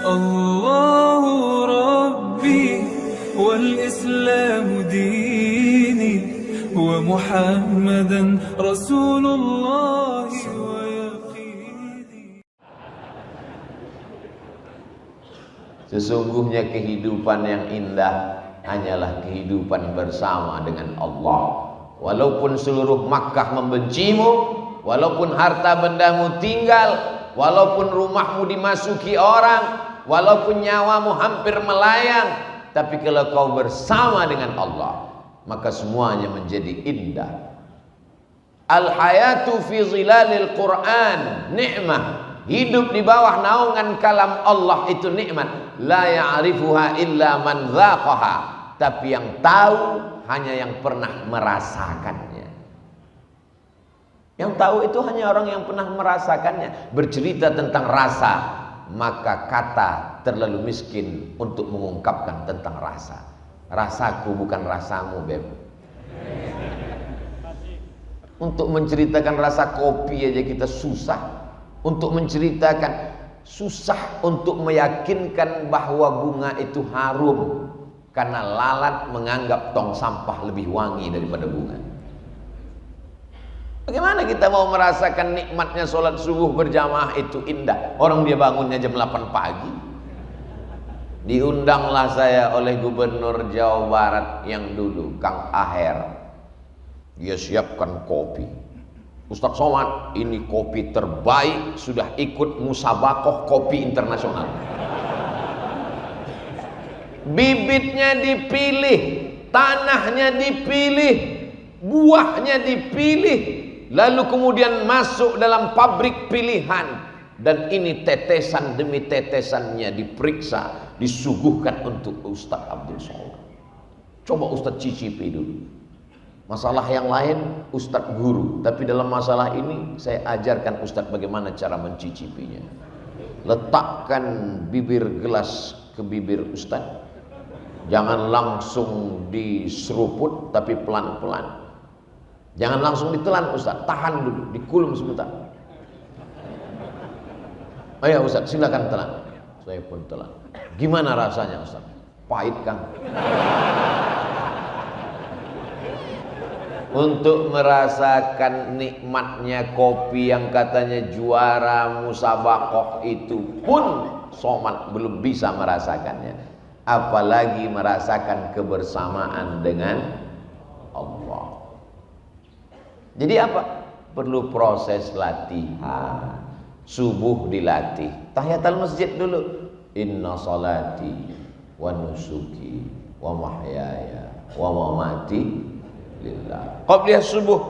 الله ربي والإسلام ديني ومحمدا رسول الله ويقيني. Sesungguhnya kehidupan yang indah hanyalah kehidupan bersama dengan Allah. Walaupun seluruh Makkah membencimu, walaupun harta bendamu tinggal, walaupun rumahmu dimasuki orang, walaupun nyawamu hampir melayang, tapi kalau kau bersama dengan Allah, maka semuanya menjadi indah. Al-hayatu fi zilalil Quran ni'mah. Hidup di bawah naungan kalam Allah itu nikmat. La ya'rifuha illa man dzaqaha. Tapi yang tahu hanya yang pernah merasakannya. Yang tahu itu hanya orang yang pernah merasakannya. Bercerita tentang rasa, maka kata terlalu miskin untuk mengungkapkan tentang rasa. Rasaku bukan rasamu, Beb. Untuk menceritakan rasa kopi aja kita susah. Untuk menceritakan, susah untuk meyakinkan bahwa bunga itu harum, karena lalat menganggap tong sampah lebih wangi daripada bunga. Bagaimana kita mau merasakan nikmatnya sholat subuh berjamaah itu indah? Orang dia bangunnya jam 8 pagi. Diundanglah saya oleh Gubernur Jawa Barat yang dulu, Kang Aher. Dia siapkan kopi. Ustadz Somad, ini kopi terbaik, sudah ikut musabakoh kopi internasional. Bibitnya dipilih, tanahnya dipilih, buahnya dipilih, lalu kemudian masuk dalam pabrik pilihan, dan ini tetesan demi tetesannya diperiksa, disuguhkan untuk Ustadz Abdul Somad. Coba Ustadz cicipi dulu. Masalah yang lain Ustadz guru, tapi dalam masalah ini saya ajarkan Ustadz bagaimana cara mencicipinya. Letakkan bibir gelas ke bibir Ustadz, jangan langsung diseruput tapi pelan-pelan. Jangan langsung ditelan Ustadz, tahan dulu, dikulum sebentar. Oh ya Ustadz, silakan telan. Saya pun telan. Gimana rasanya Ustadz? Pahit Kang. Untuk merasakan nikmatnya kopi yang katanya juara musabakoh itu pun Somad belum bisa merasakannya, apalagi merasakan kebersamaan dengan Allah. Jadi apa? Perlu proses latihan. Subuh dilatih, tahiyatul masjid dulu. Inna salati wa nusuki wa mahyaya wa mamati lillah. Qabliyah subuh,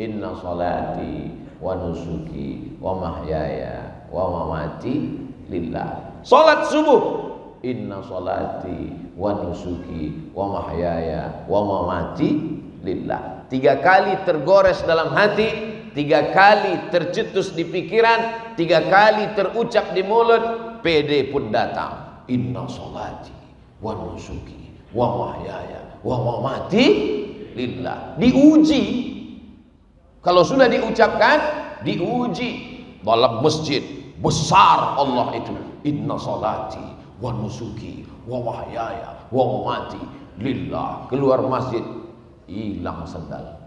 inna salati wa nusuki wa mahyaya wa mamati lillah. Salat subuh, inna salati wa nusuki wa mahyaya wa mamati lillah. 3 kali tergores dalam hati, 3 kali tercetus di pikiran, 3 kali terucap di mulut, PD pun datang. Inna salati wa nusuki wa mahyaya wa mamati lillah. Diuji. Kalau sudah diucapkan, diuji dalam masjid besar Allah itu. Inna salati wa nusuki wa mahyaya wa mamati lillah. Keluar masjid, hilang sendal.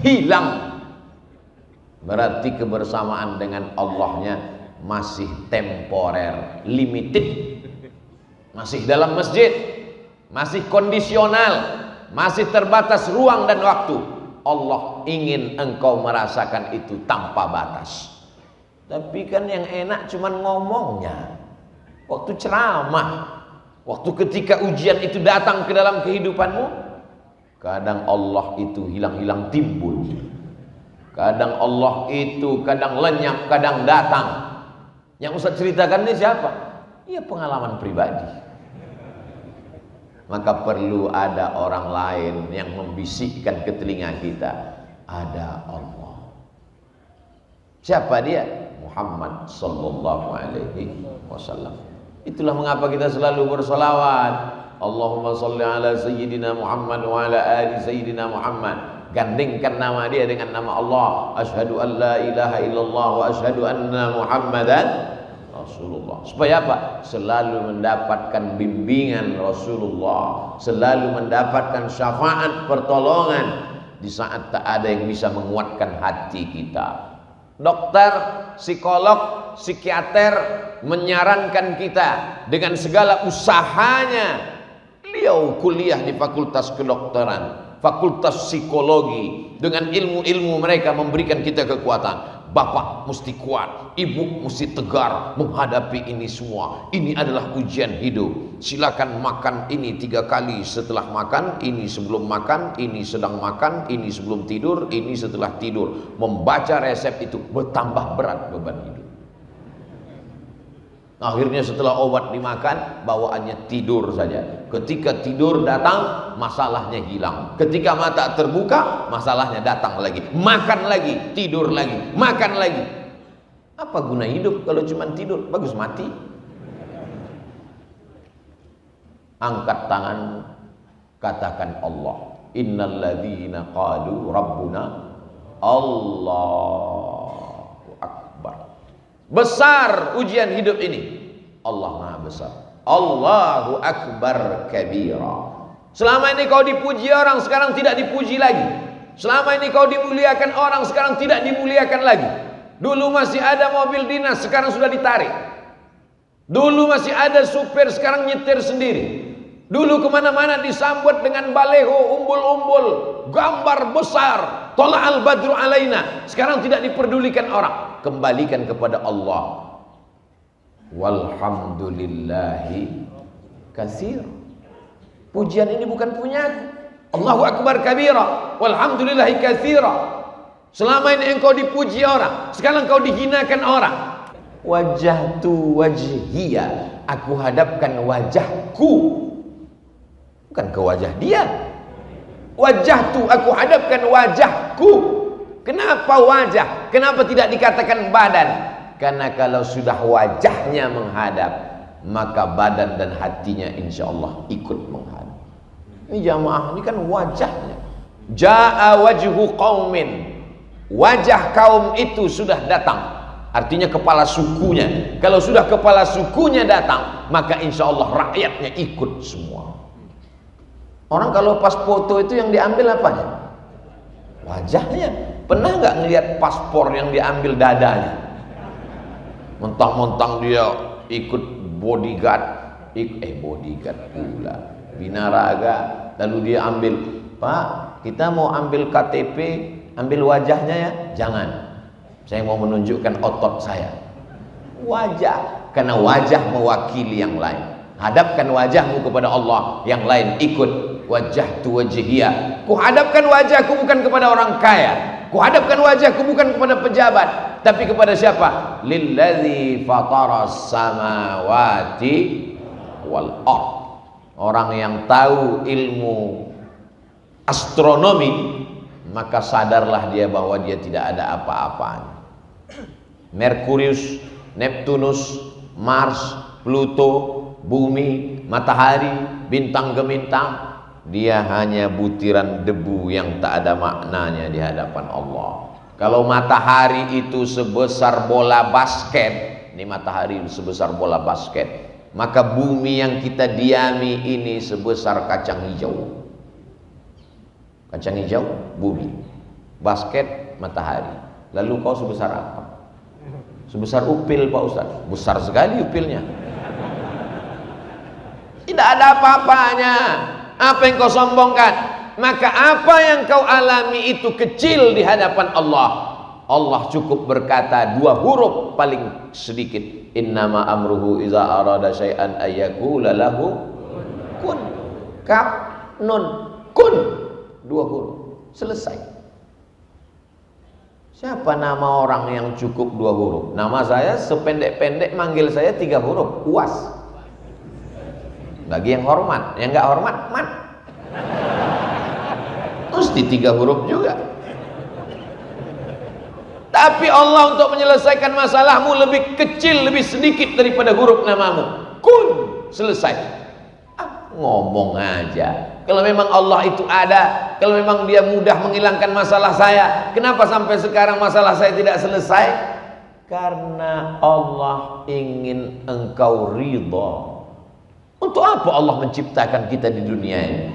Hilang. Berarti kebersamaan dengan Allahnya masih temporer, limited. Masih dalam masjid, masih kondisional, masih terbatas ruang dan waktu. Allah ingin engkau merasakan itu tanpa batas. Tapi kan yang enak cuman ngomongnya. Waktu ceramah, waktu ketika ujian itu datang ke dalam kehidupanmu, kadang Allah itu hilang-hilang timbul. Kadang Allah itu kadang lenyap, kadang datang. Yang Ustaz ceritakan ini siapa? Ya pengalaman pribadi. Maka perlu ada orang lain yang membisikkan ke telinga kita, ada Allah. Siapa dia? Muhammad sallallahu alaihi wasallam. Itulah mengapa kita selalu bersolawat. Allahumma salli ala sayyidina Muhammad wa ala ali sayyidina Muhammad. Gandingkan nama dia dengan nama Allah. Asyhadu an la ilaha illallah wa asyhadu anna Muhammadan Rasulullah. Supaya apa? Selalu mendapatkan bimbingan Rasulullah, selalu mendapatkan syafaat pertolongan di saat tak ada yang bisa menguatkan hati kita. Dokter, psikolog, psikiater menyarankan kita dengan segala usahanya. Beliau kuliah di fakultas kedokteran, fakultas psikologi, dengan ilmu-ilmu mereka memberikan kita kekuatan. Bapak mesti kuat, ibu mesti tegar menghadapi ini semua. Ini adalah ujian hidup. Silakan makan ini 3 kali setelah makan, ini sebelum makan, ini sedang makan, ini sebelum tidur, ini setelah tidur. Membaca resep itu bertambah berat beban hidup. Akhirnya setelah obat dimakan, bawaannya tidur saja. Ketika tidur datang, masalahnya hilang. Ketika mata terbuka, masalahnya datang lagi. Makan lagi, tidur lagi, makan lagi. Apa guna hidup kalau cuma tidur? Bagus mati. Angkat tangan, katakan Allah. Innalladzina qalu rabbuna Allahu Akbar. Besar ujian hidup ini. Allah Maha Besar. Allahu Akbar kabira. Selama ini kau dipuji orang, sekarang tidak dipuji lagi. Selama ini kau dimuliakan orang, sekarang tidak dimuliakan lagi. Dulu masih ada mobil dinas, sekarang sudah ditarik. Dulu masih ada supir, sekarang nyetir sendiri. Dulu kemana-mana disambut dengan baleho, umbul-umbul, gambar besar, tola'al badru alaina. Sekarang tidak diperdulikan orang. Kembalikan kepada Allah. Walhamdulillahi katsir. Pujian ini bukan punyaku. Allahu Akbar kabira, walhamdulillahi katsira. Selama ini engkau dipuji orang, sekarang kau dihinakan orang. Wajahtu wajhiya, aku hadapkan wajahku, bukan ke wajah dia. Wajahtu, aku hadapkan wajahku. Kenapa wajah? Kenapa tidak dikatakan badan? Karena kalau sudah wajahnya menghadap, maka badan dan hatinya insya Allah ikut menghadap. Ini jamaah, ini kan wajahnya. Ja'a wajhu qaumin, wajah kaum itu sudah datang. Artinya kepala sukunya. Kalau sudah kepala sukunya datang, maka insya Allah rakyatnya ikut semua. Orang kalau pas foto itu yang diambil apanya? Wajahnya. Pernah nggak ngelihat paspor yang diambil dadanya? Mentang-mentang dia ikut bodyguard, bodyguard pula, binaraga, lalu dia ambil, Pak, kita mau ambil KTP, ambil wajahnya ya? Jangan, saya mau menunjukkan otot saya. Wajah, karena wajah mewakili yang lain. Hadapkan wajahmu kepada Allah, yang lain ikut. Wajahtu wajhiyah, kuhadapkan wajahku bukan kepada orang kaya, kuhadapkan wajahku bukan kepada pejabat, tapi kepada siapa? Lillazi fataras samawati wal ard. Orang yang tahu ilmu astronomi, maka sadarlah dia bahwa dia tidak ada apa-apanya. Merkurius, Neptunus, Mars, Pluto, bumi, matahari, bintang gemintang, dia hanya butiran debu yang tak ada maknanya di hadapan Allah. Kalau matahari itu sebesar bola basket, ini matahari sebesar bola basket, maka bumi yang kita diami ini sebesar kacang hijau. Kacang hijau, bumi. Basket, matahari. Lalu kau sebesar apa? Sebesar upil, Pak Ustaz. Besar sekali upilnya. Tidak ada apa-apanya. Apa yang kau sombongkan? Maka apa yang kau alami itu kecil di hadapan Allah. Allah cukup berkata 2 huruf paling sedikit. Innama amruhu iza arada syai'an ayyakula lahu kun. Kaf, nun, kun. 2 huruf. Selesai. Siapa nama orang yang cukup 2 huruf? Nama saya sependek-pendek, manggil saya 3 huruf. Uas. Bagi yang hormat, yang nggak hormat, mat. Mesti 3 huruf juga. Tapi Allah untuk menyelesaikan masalahmu lebih kecil, lebih sedikit daripada huruf namamu. Kun, selesai. Ngomong aja. Kalau memang Allah itu ada, kalau memang dia mudah menghilangkan masalah saya, kenapa sampai sekarang masalah saya tidak selesai? Karena Allah ingin engkau ridha. Untuk apa Allah menciptakan kita di dunia ini?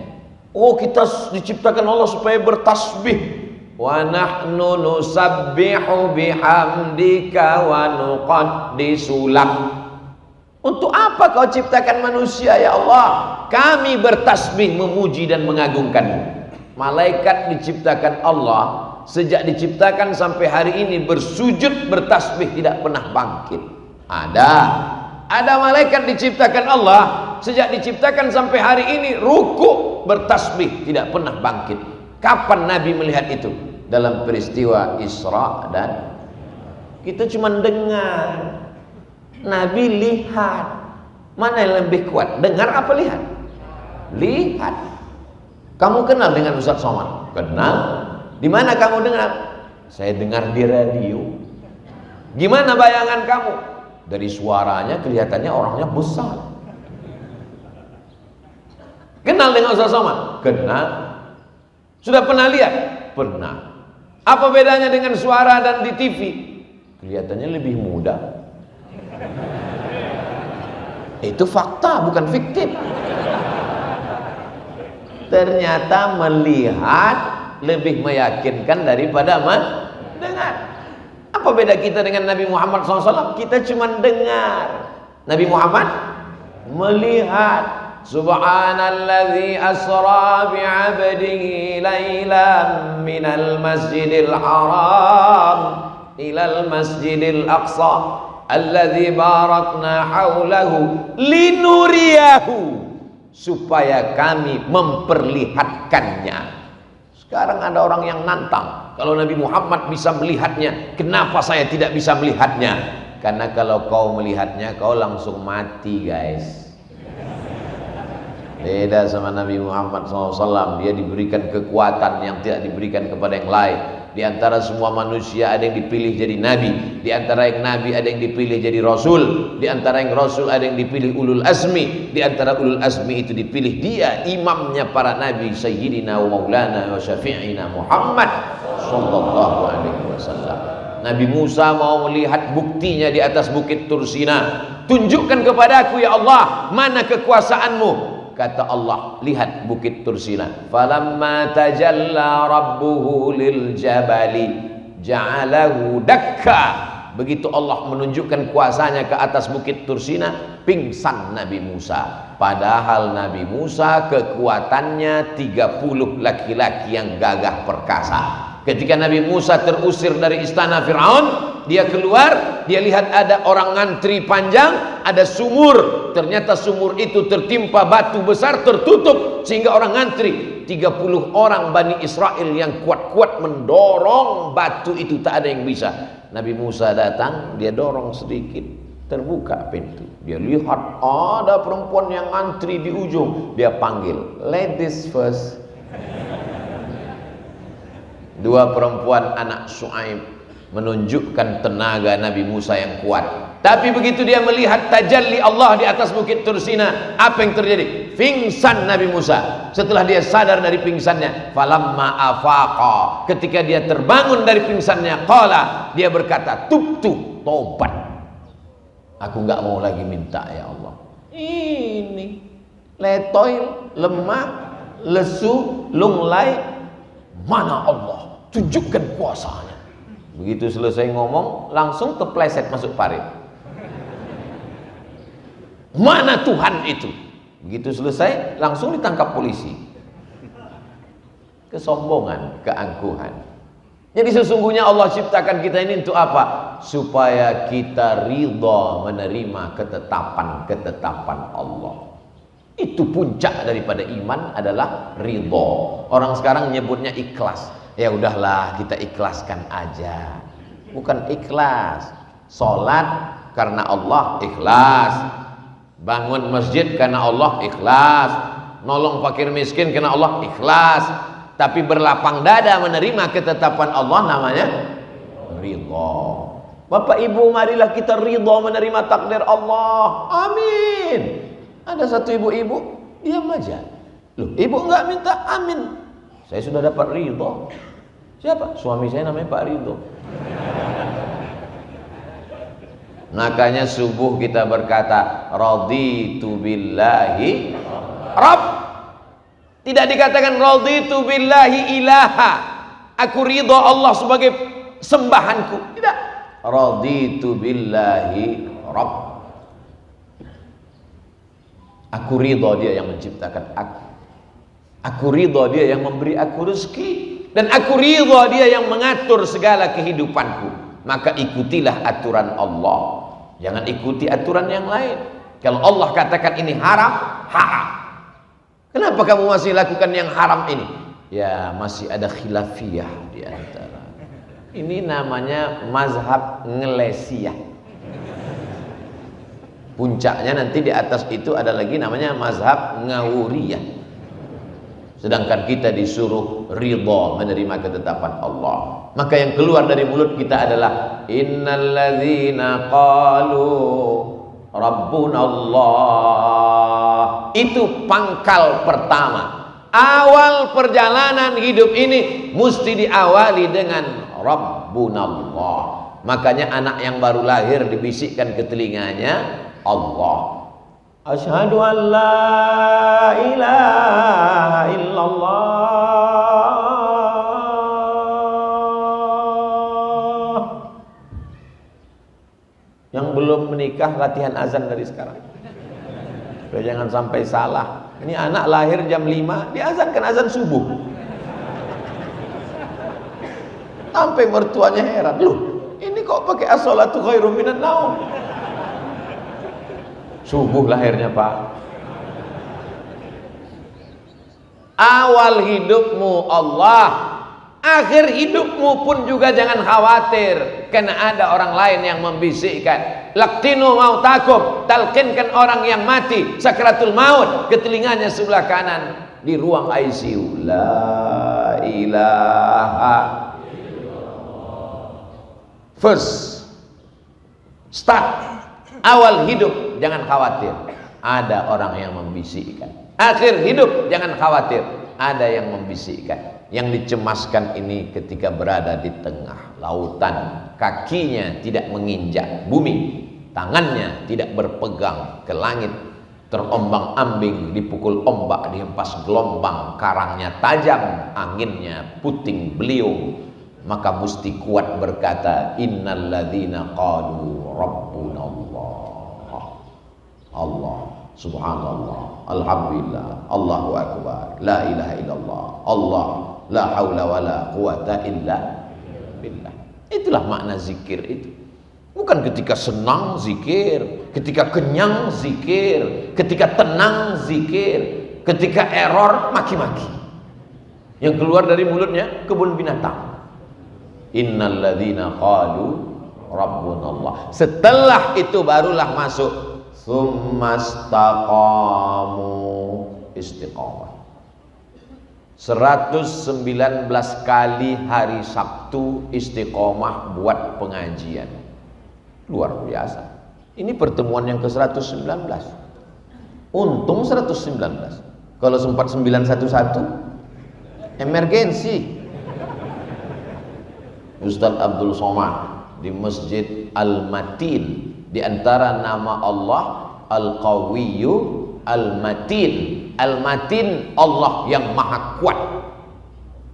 Oh, kita diciptakan Allah supaya bertasbih. Wa nahnu nusabbihu bihamdika wa nuqaddisu lak. Untuk apa kau ciptakan manusia ya Allah? Kami bertasbih memuji dan mengagungkanmu. Malaikat diciptakan Allah, sejak diciptakan sampai hari ini bersujud bertasbih tidak pernah bangkit. Ada malaikat diciptakan Allah, sejak diciptakan sampai hari ini rukuk bertasbih tidak pernah bangkit. Kapan Nabi melihat itu? Dalam peristiwa Isra dan kita cuma dengar. Nabi lihat. Mana yang lebih kuat? Dengar apa lihat? Lihat. Kamu kenal dengan Ustaz Somad? Kenal. Di mana kamu dengar? Saya dengar di radio. Gimana bayangan kamu? Dari suaranya kelihatannya orangnya besar. Kenal dengan Ustaz Somad? Kenal. Sudah pernah lihat? Pernah. Apa bedanya dengan suara dan di TV? Kelihatannya lebih muda. Itu fakta, bukan fiktif. Ternyata melihat lebih meyakinkan daripada mendengar. Apa beda kita dengan Nabi Muhammad SAW? Kita cuma dengar. Nabi Muhammad melihat. Subhanalladzi asra bi'abdihi laylan minal masjidil haram ilal masjidil aqsa alladzi barakna haulahu linuriyahu, supaya kami memperlihatkannya. Sekarang ada orang yang nantang, kalau Nabi Muhammad bisa melihatnya, kenapa saya tidak bisa melihatnya? Karena kalau kau melihatnya, kau langsung mati, guys. Beda sama Nabi Muhammad SAW. Dia diberikan kekuatan yang tidak diberikan kepada yang lain. Di antara semua manusia ada yang dipilih jadi nabi. Di antara yang nabi ada yang dipilih jadi rasul. Di antara yang rasul ada yang dipilih ulul azmi. Di antara ulul azmi itu dipilih dia, imamnya para nabi, Sayyidina wa Maulana wa Syafi'ina Muhammad sallallahu alaihi wasallam. Nabi Musa mau melihat buktinya di atas bukit Tursina. Tunjukkan kepadaku ya Allah, mana kekuasaanmu? Kata Allah, lihat bukit Tursina. Falamma tajalla rabbuhu lil jabali ja'alahu dakka. Begitu Allah menunjukkan kuasanya ke atas bukit Tursina, pingsan Nabi Musa. Padahal Nabi Musa kekuatannya 30 laki-laki yang gagah perkasa. Ketika Nabi Musa terusir dari istana Fir'aun, dia keluar, dia lihat ada orang ngantri panjang, ada sumur. Ternyata sumur itu tertimpa batu besar, tertutup, sehingga orang ngantri 30 orang Bani Israel yang kuat-kuat mendorong batu itu, tak ada yang bisa. Nabi Musa datang, dia dorong sedikit, terbuka pintu. Dia lihat ada perempuan yang ngantri di ujung, dia panggil, ladies first. Dua perempuan anak Syuaib menunjukkan tenaga Nabi Musa yang kuat. Tapi begitu dia melihat tajalli Allah di atas bukit Tursina, apa yang terjadi? Pingsan Nabi Musa. Setelah dia sadar dari pingsannya, falamma afaqa, ketika dia terbangun dari pingsannya, qala, dia berkata, tubtu, tobat. Aku enggak mau lagi minta ya Allah. Ini letoy, lemah, lesu, lunglai, mana Allah? Tunjukkan kuasanya. Begitu selesai ngomong, langsung terpleset masuk parit. Mana Tuhan itu? Begitu selesai, langsung ditangkap polisi. Kesombongan, keangkuhan. Jadi sesungguhnya Allah ciptakan kita ini untuk apa? Supaya kita ridha menerima ketetapan Allah. Itu puncak daripada iman adalah ridha. Orang sekarang nyebutnya ikhlas. Ya udahlah, kita ikhlaskan aja. Bukan ikhlas. Salat karena Allah, ikhlas. Bangun masjid karena Allah, ikhlas. Nolong fakir miskin karena Allah, ikhlas. Tapi berlapang dada menerima ketetapan Allah namanya ridha. Bapak Ibu, marilah kita ridha menerima takdir Allah. Amin. Ada satu ibu-ibu diam aja. Loh, ibu enggak minta amin. Saya sudah dapat ridha. Siapa? Suami saya namanya Pak Ridho. Makanya subuh kita berkata raditu billahi Rabb. Tidak dikatakan raditu billahi ilaha, aku ridha Allah sebagai sembahanku. Tidak. Raditu billahi Rabb. Aku ridha dia yang menciptakan aku. Aku ridha dia yang memberi aku rezeki, dan aku ridha dia yang mengatur segala kehidupanku. Maka ikutilah aturan Allah. Jangan ikuti aturan yang lain. Kalau Allah katakan ini haram, haram. Kenapa kamu masih lakukan yang haram ini? Ya, masih ada khilafiyah di antara. Ini namanya mazhab ngelesiyah. Puncaknya nanti di atas itu ada lagi namanya mazhab ngawuriyah. Sedangkan kita disuruh ridha menerima ketetapan Allah. Maka yang keluar dari mulut kita adalah innalladzina qalu rabbunallah. Itu pangkal pertama. Awal perjalanan hidup ini mesti diawali dengan rabbunallah. Makanya anak yang baru lahir dibisikkan ke telinganya Allah. Asyhadu an la ilaha illallah. Yang belum menikah latihan azan dari sekarang. Supaya jangan sampai salah. Ini anak lahir jam 5 diazankan azan subuh. Sampai mertuanya heran, loh ini kok pakai as-sholatu khairum minan naum. Subuh lahirnya Pak. Awal hidupmu Allah, akhir hidupmu pun juga jangan khawatir, karena ada orang lain yang membisikkan. Laqtinu mautakum, talqinkan orang yang mati sakratul maut ke telinganya sebelah kanan di ruang ICU. La ilaha illallah. First start. Awal hidup jangan khawatir, ada orang yang membisikkan. Akhir hidup jangan khawatir, ada yang membisikkan. Yang dicemaskan ini ketika berada di tengah lautan, kakinya tidak menginjak bumi, tangannya tidak berpegang ke langit, terombang-ambing, dipukul ombak, dihempas gelombang, karangnya tajam, anginnya puting beliung. Maka mesti kuat berkata innalladzina qalu rabbunallah. Allah, subhanallah, alhamdulillah, Allahu akbar, la ilaha illallah, Allah, la haula wa la quwata illa billah. Itulah makna zikir itu. Bukan ketika senang zikir, ketika kenyang zikir, ketika tenang zikir, ketika error maki-maki. Yang keluar dari mulutnya kebun binatang. Innalladzina qalu rabbunallah. Setelah itu barulah masuk Summastaqamu, istiqamah. 119 kali hari Sabtu istiqamah buat pengajian. Luar biasa. Ini pertemuan yang ke-119. Untung 119. Kalau sempat 911 emergensi. Ustaz Abdul Somad di Masjid Al-Matin, di antara nama Allah Al-Qawiyyu Al-Matin. Al-Matin, Allah yang maha kuat.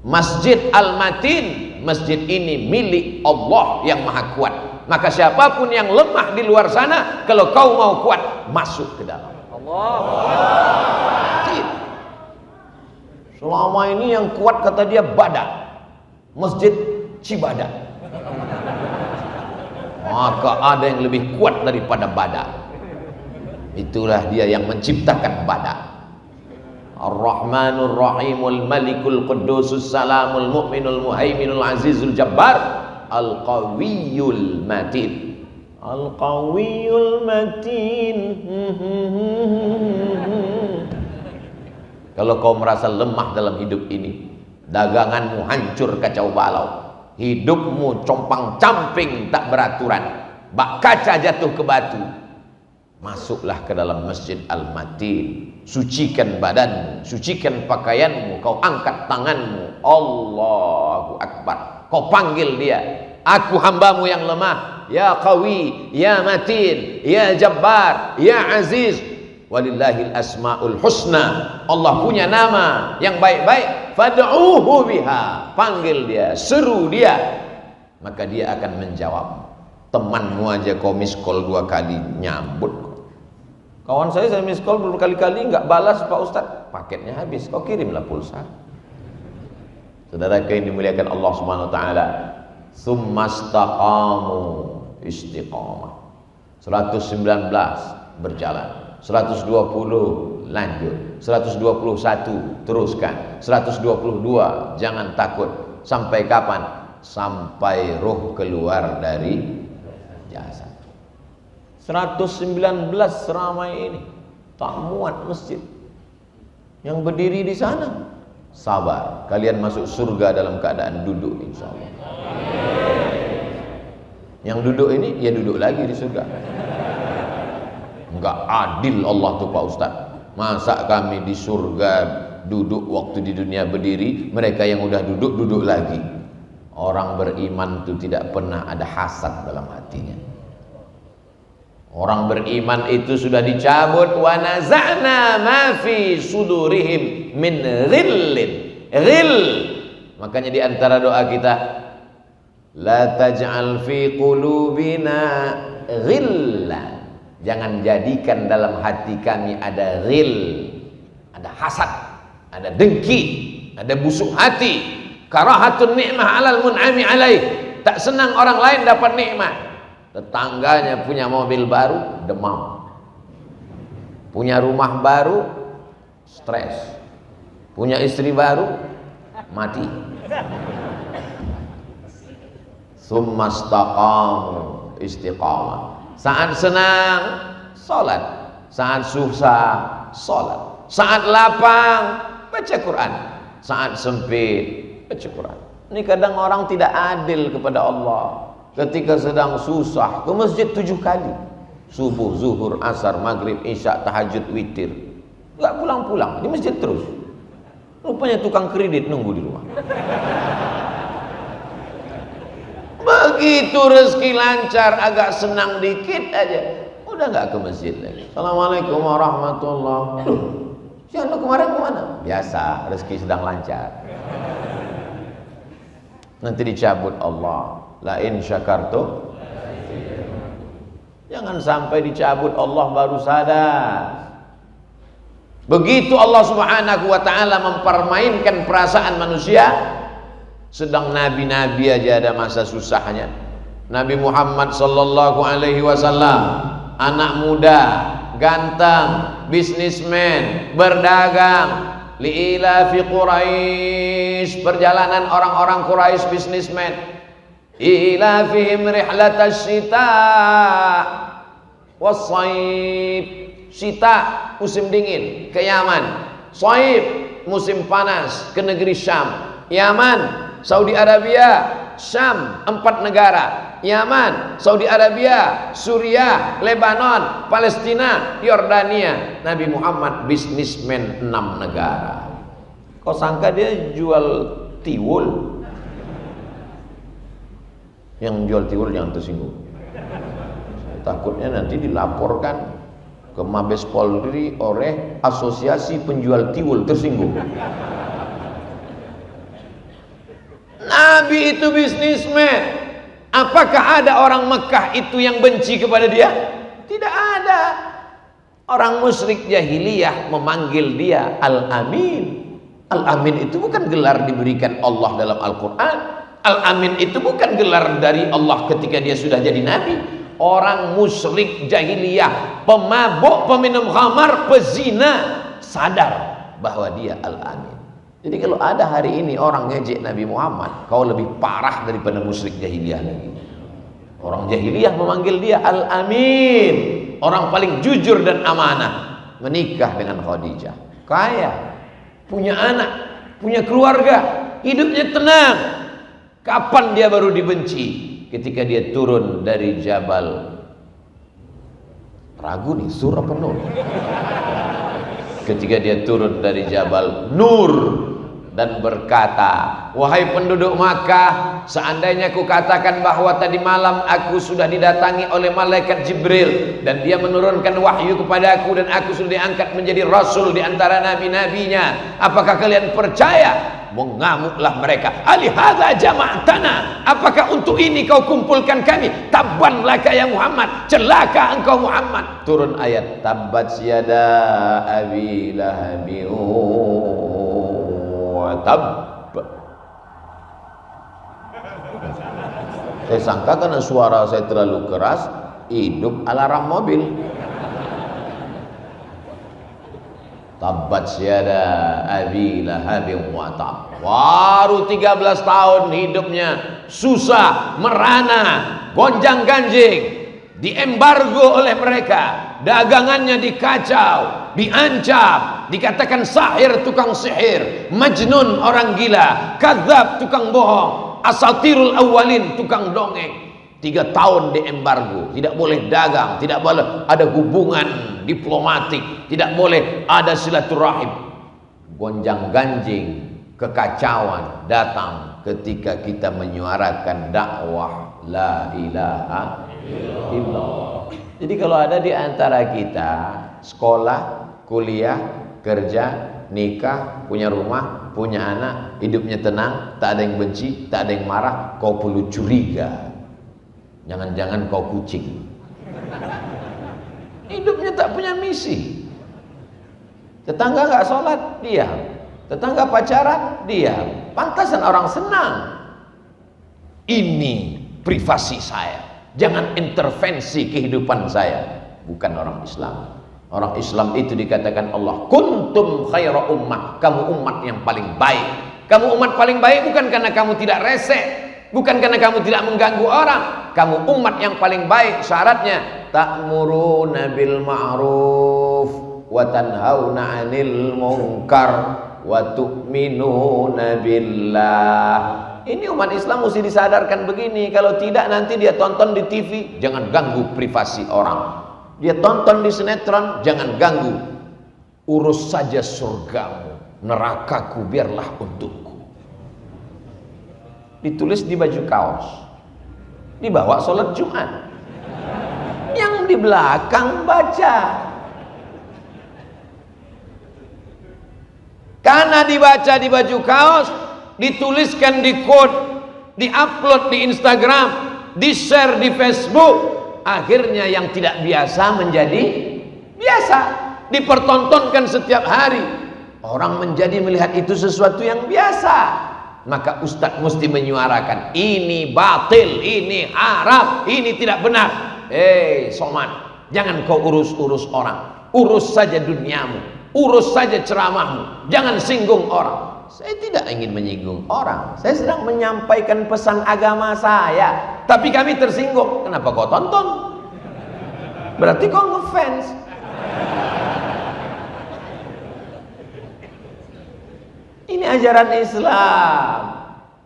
Masjid Al-Matin, masjid ini milik Allah yang maha kuat. Maka siapapun yang lemah di luar sana, kalau kau mau kuat, masuk ke dalam. Allah. Selama ini yang kuat kata dia Badak, Masjid Cibadak. Maka ada yang lebih kuat daripada Badak. Itulah dia yang menciptakan Badak. Ar-Rahmanur Rahimul Malikul Qudusus Salamul Mu'minul Muhaiminul Azizul Jabbar Al-Qawiyul Matin. Al-Qawiyul Matin. Kalau kau merasa lemah dalam hidup ini, daganganmu hancur kacau balau, hidupmu compang-camping tak beraturan, bak kaca jatuh ke batu, masuklah ke dalam Masjid Al-Matin. Sucikan badanmu, sucikan pakaianmu, kau angkat tanganmu, Allahu Akbar, kau panggil dia, aku hambamu yang lemah, ya qawi, ya matin, ya jabbar, ya aziz. Walillahil asmaul husna. Allah punya nama yang baik-baik. Fad'uhu biha. Panggil dia, seru dia, maka dia akan menjawab. Temanmu aja kau miss call 2 kali nyambut. Kawan saya miss call berkali-kali nggak balas Pak Ustadz, paketnya habis, kau kirimlah pulsa. Saudara yang dimuliakan Allah Subhanahu wa taala, Summastaqamu istiqamah. 119 berjalan, 120 lanjut, 121 teruskan, 122 jangan takut. Sampai kapan? Sampai roh keluar dari jasad. 119 seramai ini tak muat masjid. Yang berdiri di sana sabar, kalian masuk surga dalam keadaan duduk insyaallah. Yang duduk ini ya duduk lagi di surga. Enggak adil Allah tuh Pak Ustaz. Masa kami di surga duduk waktu di dunia berdiri, mereka yang udah duduk duduk lagi. Orang beriman itu tidak pernah ada hasad dalam hatinya. Orang beriman itu sudah dicabut wa naza'na ma fi sudurihim min ghillin. Ghill. Makanya di antara doa kita, la taj'al fi qulubina ghillan. Jangan jadikan dalam hati kami ada ghil, ada hasad, ada dengki, ada busuk hati. Karahatun ni'mah 'alal mun'ami 'alaih. Tak senang orang lain dapat nikmat. Tetangganya punya mobil baru, demam. Punya rumah baru, stres. Punya istri baru, mati. Summastaqamu istiqamah. Saat senang, sholat. Saat susah, sholat. Saat lapang, baca Quran. Saat sempit, baca Quran. Ini kadang orang tidak adil kepada Allah. Ketika sedang susah ke masjid 7 kali, subuh, zuhur, asar, maghrib, isya, tahajud, witir, nggak pulang-pulang di masjid terus. Rupanya tukang kredit nunggu di rumah. Begitu rezeki lancar, agak senang dikit aja, udah nggak ke masjid lagi. Assalamualaikum warahmatullahi wabarakatuh. Siapa kemarin kemana? Biasa, rezeki sedang lancar. Nanti dicabut Allah. La in syakartum, jangan sampai dicabut Allah baru sadar. Begitu Allah Subhanahu wa taala mempermainkan perasaan manusia. Sedang nabi-nabi aja ada masa susahnya. Nabi Muhammad sallallahu alaihi wasallam, anak muda, ganteng, bisnismen, berdagang. Li'ila fi Quraisy, perjalanan orang-orang Quraisy bisnismen. Ila fihim rihlatas syita was-shaib. Syita musim dingin ke Yaman, shaib musim panas ke negeri Syam. Yaman, Saudi Arabia, Syam, 4 negara. Yaman, Saudi Arabia, Suriah, Lebanon, Palestina, Yordania. Nabi Muhammad bisnismen 6 negara. Kau sangka dia jual tiwul? Yang jual tiwul jangan tersinggung. Saya takutnya nanti dilaporkan ke Mabes Polri oleh Asosiasi Penjual Tiwul, tersinggung. Nabi itu bisnismen. Apakah ada orang Mekah itu yang benci kepada dia? Tidak ada. Orang musyrik jahiliyah memanggil dia Al-Amin. Al-Amin itu bukan gelar diberikan Allah dalam Al-Quran. Al-Amin itu bukan gelar dari Allah ketika dia sudah jadi nabi. Orang musyrik jahiliyah, pemabuk, peminum khamar, pezina, sadar bahwa dia Al-Amin. Jadi kalau ada hari ini orang ngejek Nabi Muhammad, kau lebih parah daripada musyrik jahiliyah lagi. Orang jahiliyah memanggil dia Al-Amin, orang paling jujur dan amanah. Menikah dengan Khadijah, kaya, punya anak, punya keluarga, hidupnya tenang. Kapan dia baru dibenci? Ketika dia turun dari Jabal, ragu nih Sur apa Nur? Ketika dia turun dari Jabal Nur, dan berkata, wahai penduduk Makkah, seandainya aku katakan bahwa tadi malam aku sudah didatangi oleh malaikat Jibril dan dia menurunkan wahyu kepada aku dan aku sudah diangkat menjadi rasul di antara nabi-nabinya, apakah kalian percaya? Mengamuklah mereka. Alihadza jama'tana, apakah untuk ini kau kumpulkan kami? Tabban laka ya Muhammad, celaka engkau Muhammad. Turun ayat tabbat yada abi lahabi wa tab. Saya sangka karena suara saya terlalu keras, hidup alarm mobil. Tabbat yada abi lahabin wa tab. Baru 13 tahun hidupnya susah, merana, gonjang-ganjing, diembargo oleh mereka, dagangannya dikacau, diancam, dikatakan sahir, tukang sihir, majnun, orang gila, kadzab, tukang bohong, asatirul awwalin, tukang dongeng. 3 tahun diembargo, tidak boleh dagang, tidak boleh ada hubungan diplomatik, tidak boleh ada silaturahim. Gonjang-ganjing, kekacauan datang ketika kita menyuarakan dakwah la ilaha illallah. Jadi kalau ada di antara kita sekolah, kuliah, kerja, nikah, punya rumah, punya anak, hidupnya tenang, tak ada yang benci, tak ada yang marah, kau perlu curiga. Jangan-jangan kau kucing. Hidupnya tak punya misi. Tetangga nggak sholat, diam. Tetangga pacaran, diam. Pantasan orang senang. Ini privasi saya. Jangan intervensi kehidupan saya. Bukan orang Islam. Orang Islam itu dikatakan Allah, kuntum khaira ummah, kamu umat yang paling baik. Kamu umat paling baik bukan karena kamu tidak resek, bukan karena kamu tidak mengganggu orang. Kamu umat yang paling baik, syaratnya ta'muruna bil ma'ruf wa tanhauna 'anil munkar wa tu'minuna billah. Ini umat Islam mesti disadarkan begini. Kalau tidak nanti dia tonton di TV, jangan ganggu privasi orang. Dia tonton di sinetron, jangan ganggu. Urus saja surgamu, nerakaku biarlah untukku. Ditulis di baju kaos, dibawa sholat Jumat. Yang di belakang baca. Karena dibaca di baju kaos, dituliskan di quote, di-upload di Instagram, di-share di Facebook, akhirnya yang tidak biasa menjadi biasa, dipertontonkan setiap hari. Orang menjadi melihat itu sesuatu yang biasa. Maka ustadz mesti menyuarakan, ini batil, ini haram, ini tidak benar. Somad, jangan kau urus-urus orang, urus saja duniamu, urus saja ceramahmu, jangan singgung orang. Saya tidak ingin menyinggung orang, saya sedang menyampaikan pesan agama saya. Tapi kami tersinggung, kenapa kau tonton? Berarti kau ngefans. Ini ajaran Islam.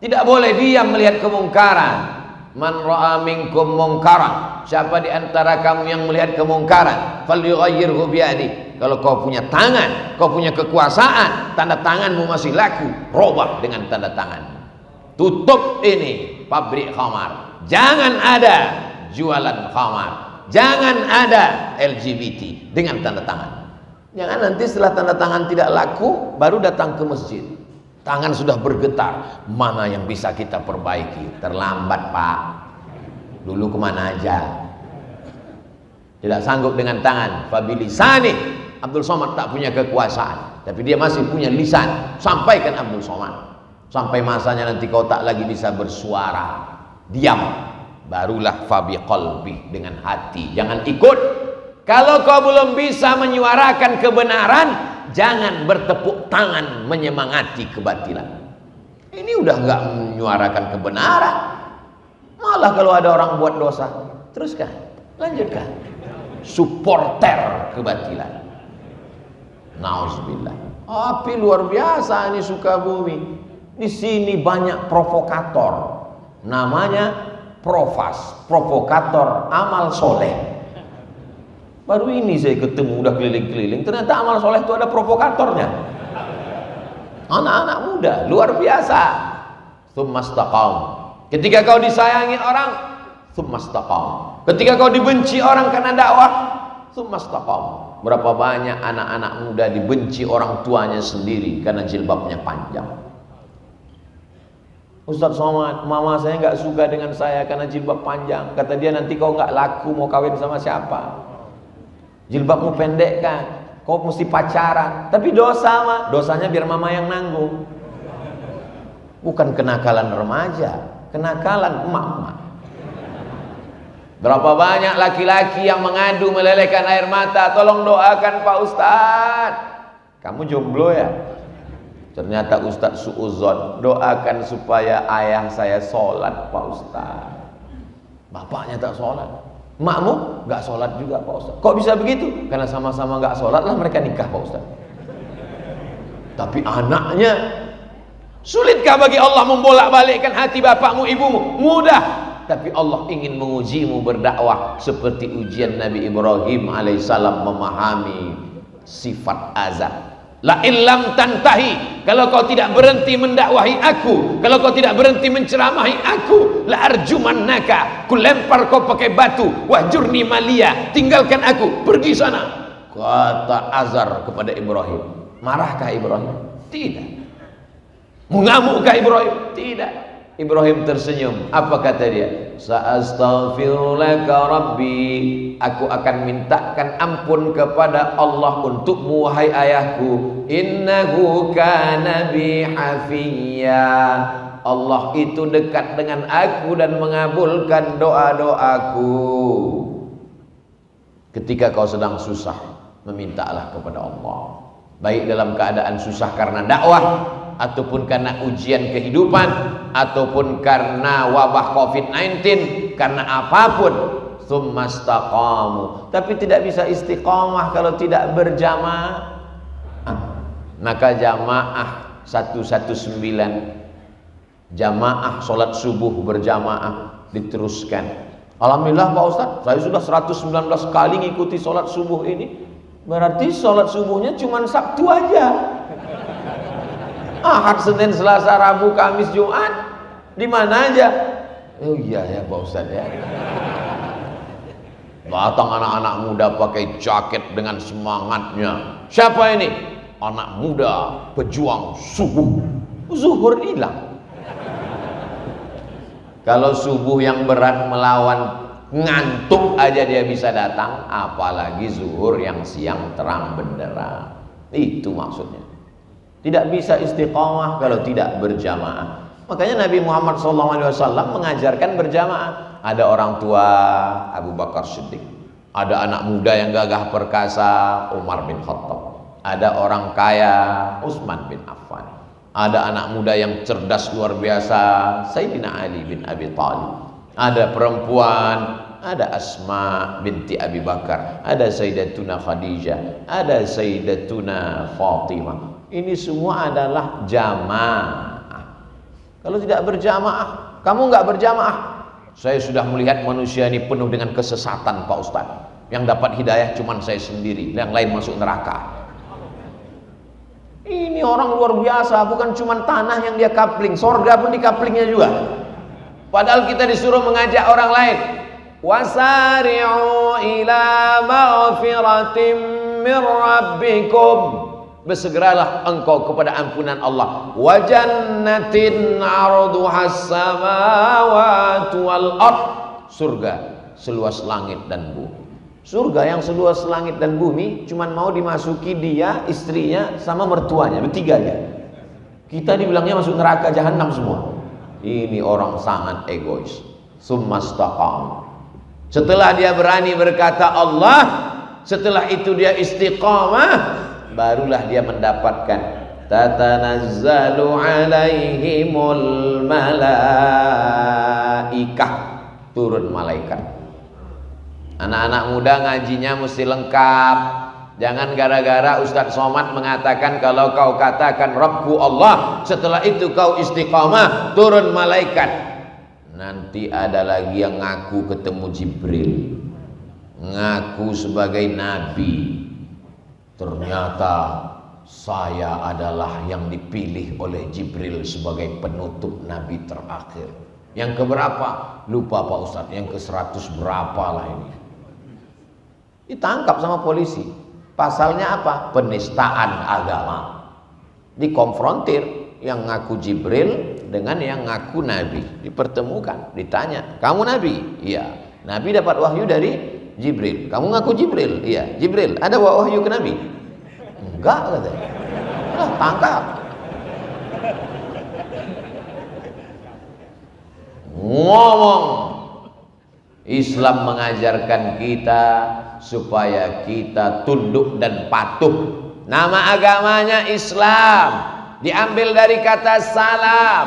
Tidak boleh diam melihat kemungkaran. Man ra'a minkum mungkaran, siapa di antara kamu yang melihat kemungkaran, falyughayyirhu biyadi. Kalau kau punya tangan, kau punya kekuasaan, tanda tanganmu masih laku, robah dengan tanda tangan. Tutup ini pabrik khamar. Jangan ada jualan khamar. Jangan ada LGBT dengan tanda tangan. Jangan nanti setelah tanda tangan tidak laku baru datang ke masjid. Tangan sudah bergetar, mana yang bisa kita perbaiki? Terlambat Pak. Dulu kemana aja? Tidak sanggup dengan tangan. Fabilisani. Abdul Somad tak punya kekuasaan, tapi dia masih punya lisan. Sampaikan Abdul Somad. Sampai masanya nanti kau tak lagi bisa bersuara, diam. Barulah fabi qalbi, dengan hati. Jangan ikut. Kalau kau belum bisa menyuarakan kebenaran, jangan bertepuk tangan menyemangati kebatilan. Ini udah nggak menyuarakan kebenaran. Malah kalau ada orang buat dosa, teruskan, lanjutkan. Supporter kebatilan. Nauzubillah. Api luar biasa ini Sukabumi. Di sini banyak provokator. Namanya Profas, provokator amal soleh. Baru ini saya ketemu, udah keliling-keliling, ternyata amal soleh itu ada provokatornya. Anak-anak muda luar biasa. Tsumastaqam. Ketika kau disayangi orang, tsumastaqam. Ketika kau dibenci orang karena dakwah, tsumastaqam. Berapa banyak anak-anak muda dibenci orang tuanya sendiri karena jilbabnya panjang. Ustaz Somad, mama saya nggak suka dengan saya karena jilbab panjang. Kata dia, nanti kau nggak laku, mau kawin sama siapa? Jilbabmu pendek kan, kau mesti pacaran. Tapi dosa mah, dosanya biar mama yang nanggung. Bukan kenakalan remaja, kenakalan emak-emak. Berapa banyak laki-laki yang mengadu melelehkan air mata, tolong doakan Pak Ustadz. Kamu jomblo ya? Ternyata Ustadz suuzon, doakan supaya ayah saya sholat Pak Ustadz. Bapaknya tak sholat, makmu gak sholat juga Pak Ustadz. Kok bisa begitu? Karena sama-sama gak sholat lah mereka nikah Pak Ustadz. Tapi anaknya, sulitkah bagi Allah membolak-balikkan hati bapakmu, ibumu? Mudah. Tapi Allah ingin mengujimu berdakwah seperti ujian Nabi Ibrahim alaihissalam memahami sifat azab. La illam tantahi, kalau kau tidak berhenti mendakwahi aku, kalau kau tidak berhenti menceramahi aku, la arjumannaka, ku lempar kau pakai batu, wahjurni malia, tinggalkan aku, pergi sana. Kata Azar kepada Ibrahim. Marahkah Ibrahim? Tidak. Mengamukkah Ibrahim? Tidak. Ibrahim tersenyum. Apa kata dia? Sa'astaghfirulaka rabbi, aku akan mintakan ampun kepada Allah untukmu wahai ayahku. Innahu kana bi hafiyya, Allah itu dekat dengan aku dan mengabulkan doa-doaku. Ketika kau sedang susah, memintalah kepada Allah, baik dalam keadaan susah karena dakwah, ataupun karena ujian kehidupan, ataupun karena wabah COVID-19, karena apapun. Tsumastaqamu. Tapi tidak bisa istiqamah kalau tidak berjamaah. Maka jamaah 119, jamaah sholat subuh berjamaah diteruskan. Alhamdulillah Pak Ustadz, saya sudah 119 kali ngikuti sholat subuh ini. Berarti sholat subuhnya cuma Sabtu aja. Ahad, Senin, Selasa, Rabu, Kamis, Jumat, di mana aja? Oh iya ya Pak Ustadz ya. Datang anak-anak muda pakai jaket dengan semangatnya. Siapa ini? Anak muda pejuang subuh. Zuhur hilang. Kalau subuh yang berat melawan ngantuk aja dia bisa datang, apalagi zuhur yang siang terang benderang. Itu maksudnya. Tidak bisa istiqamah kalau tidak berjamaah. Makanya Nabi Muhammad SAW mengajarkan berjamaah. Ada orang tua Abu Bakar Siddiq, ada anak muda yang gagah perkasa Umar bin Khattab, ada orang kaya Utsman bin Affan, ada anak muda yang cerdas luar biasa Sayyidina Ali bin Abi Thalib, ada perempuan, ada Asma binti Abi Bakar, ada Sayyidatuna Khadijah, ada Sayyidatuna Fatimah. Ini semua adalah jamaah. Kalau tidak berjamaah, kamu nggak berjamaah. Saya sudah melihat manusia ini penuh dengan kesesatan Pak Ustadz. Yang dapat hidayah cuma saya sendiri, yang lain masuk neraka. Ini orang luar biasa, bukan cuma tanah yang dia kapling, sorga pun di kaplingnya juga. Padahal kita disuruh mengajak orang lain. Wasari'u ila maghfiratim min rabbikum, bersegeralah engkau kepada ampunan Allah. Wa jannatin 'arduhas samawati wal ard, surga seluas langit dan bumi. Surga yang seluas langit dan bumi cuman mau dimasuki dia, istrinya sama mertuanya, bertiga aja. Kita dibilangnya masuk neraka jahanam semua. Ini orang sangat egois. Tsumastaqam. Setelah dia berani berkata Allah, setelah itu dia istiqamah, barulah dia mendapatkan tatanazzalu alaihimul malaikah, turun malaikat. Anak-anak muda ngajinya mesti lengkap. Jangan gara-gara Ustadz Somad mengatakan kalau kau katakan Rabbku Allah, setelah itu kau istiqamah, turun malaikat. Nanti ada lagi yang ngaku ketemu Jibril, ngaku sebagai nabi, ternyata saya adalah yang dipilih oleh Jibril sebagai penutup Nabi terakhir. Yang keberapa? Lupa Pak Ustadz. Yang ke-100 berapa lah ini. Ditangkap sama polisi. Pasalnya apa? Penistaan agama. Dikonfrontir yang ngaku Jibril dengan yang ngaku Nabi. Dipertemukan, ditanya, kamu Nabi? Iya. Nabi dapat wahyu dari Jibril. Kamu ngaku Jibril? Iya. Jibril, ada wahyu ke Nabi? Enggak, katanya. Tangkap. Ngomong. Islam mengajarkan kita supaya kita tunduk dan patuh. Nama agamanya Islam, diambil dari kata salam.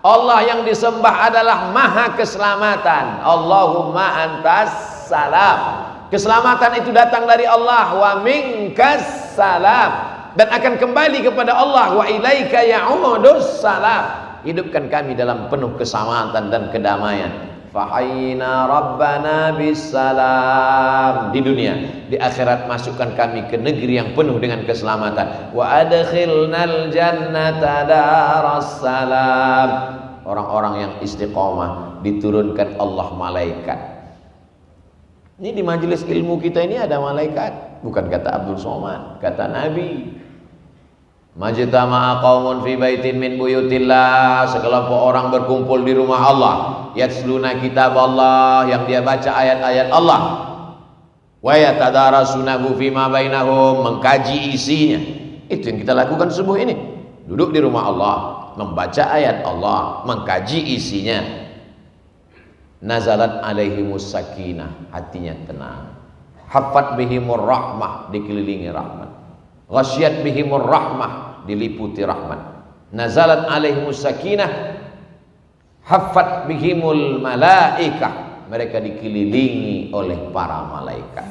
Allah yang disembah adalah maha keselamatan. Allahumma antas salam. Keselamatan itu datang dari Allah. Wa minkas salam. Dan akan kembali kepada Allah. Wa ilaika ya'udus salam. Hidupkan kami dalam penuh keselamatan dan kedamaian. Fahayyina rabbana bisalam. Di dunia, di akhirat masukkan kami ke negeri yang penuh dengan keselamatan. Wa adkhilnal jannata darassalam. Orang-orang yang istiqomah diturunkan Allah malaikat. Ini di majelis ilmu kita ini ada malaikat, bukan kata Abdul Somad, kata Nabi. Majtama'a qaumun fi baitin min buyutillah, sekelompok orang berkumpul di rumah Allah, yatsluna kitab Allah, yang dia baca ayat-ayat Allah, wa yatadarasunahu fima bainahum, mengkaji isinya. Itu yang kita lakukan subuh ini, duduk di rumah Allah, membaca ayat Allah, mengkaji isinya. Nazalat alaihimus sakinah, hatinya tenang. Haffat bihimur rahmah, dikelilingi rahmat. Ghasyiyat bihimur rahmah, diliputi rahmat. Nazalat alaihimus sakinah, haffat bihimul malaikah, mereka dikelilingi oleh para malaikat.